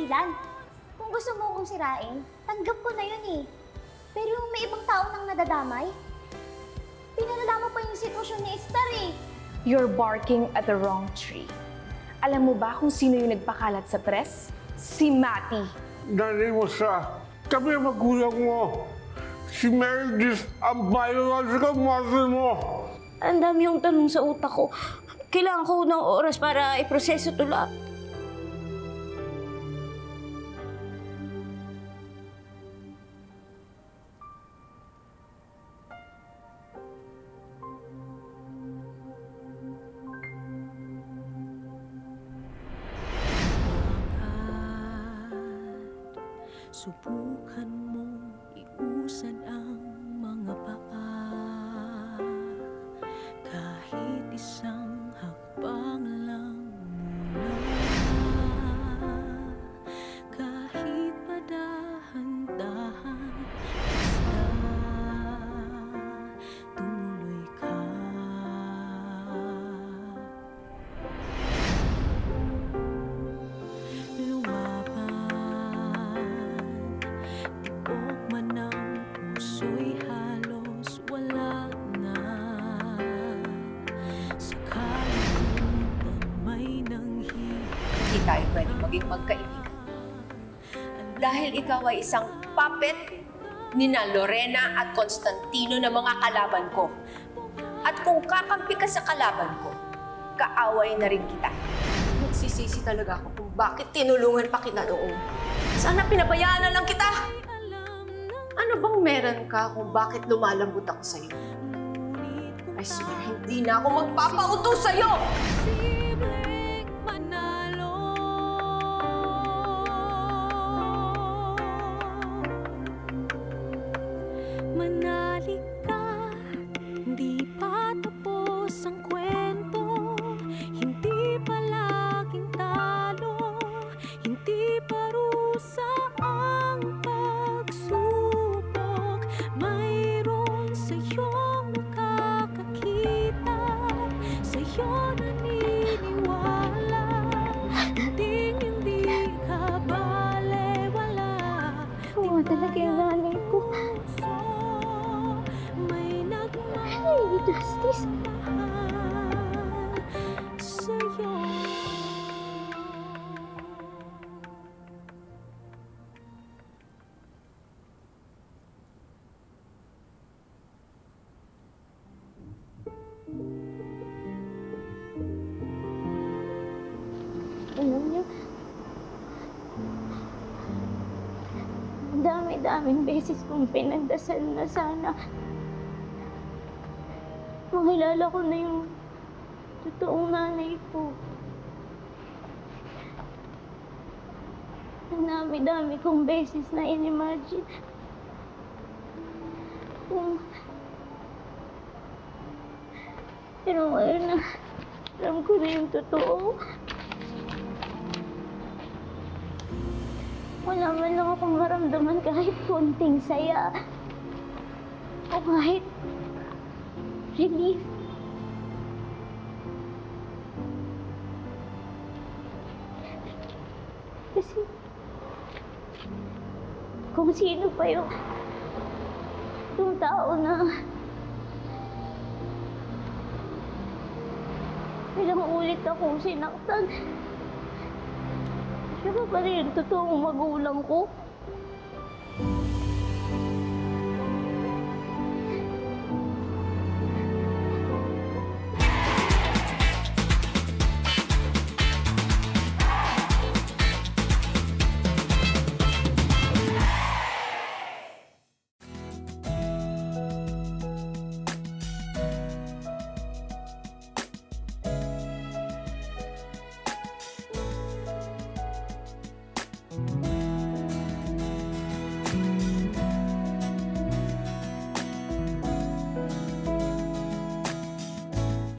dahilan. Kung gusto mo kong sirain, tanggap ko na yun eh. Pero yung may ibang tao nang nadadamay, pinalala mo pa yung sitwasyon ni Star eh. You're barking at the wrong tree. Alam mo ba kung sino yung nagpakalat sa press? Si Matty. Nanay mo siya. Kami ang magulang mo. Si Meredith ang biological mother mo. Ang dami yung tanong sa utak ko. Kailangan ko ng oras para iproseso ito lahat. Subukan mong iusad ang mga paa, kahit isang hakbang lang mula, kahit padahan-dahan, basta tumuloy ka. Puso'y halos wala na. Sa kalimutan may nanghihintay. Hindi tayo pwedeng maging magkaibigan. Dahil ikaw ay isang puppet ni na Lorena at Constantino na mga kalaban ko. At kung kakampi ka sa kalaban ko, kaaway na rin kita. Magsisisi talaga ako kung bakit tinulungan pa kita noon. Sana pinabayaan na lang kita! Ano bang meron ka kung bakit lumalambot ako sa'yo? I swear, hindi na ako magpapautos sa'yo! Posibleng manalo. Manali ka, hindi pa tapos ang kwento. Hindi palaging talo, hindi parusa ang pagsubok. Mayroon sa'yong makakakita, sa'yo naniniwala. Hindi ka balewala. Oo, talaga yung nanay ko. May nagmamahal Ay, Justice. sa'yo. Alam niyo, dami-daming beses kong pinagdasal na sana makilala ko na yung totoong nanay ko. Ang dami-dami kong beses na in-imagine kung... Pero ngayon na alam ko na yung totoo. Wala man lang akong maramdaman kahit konting saya o kahit relief. Kasi kung sino pa yung tao na ilang ulit akong sinaktan, siya pa rin yung totoong magulang ko.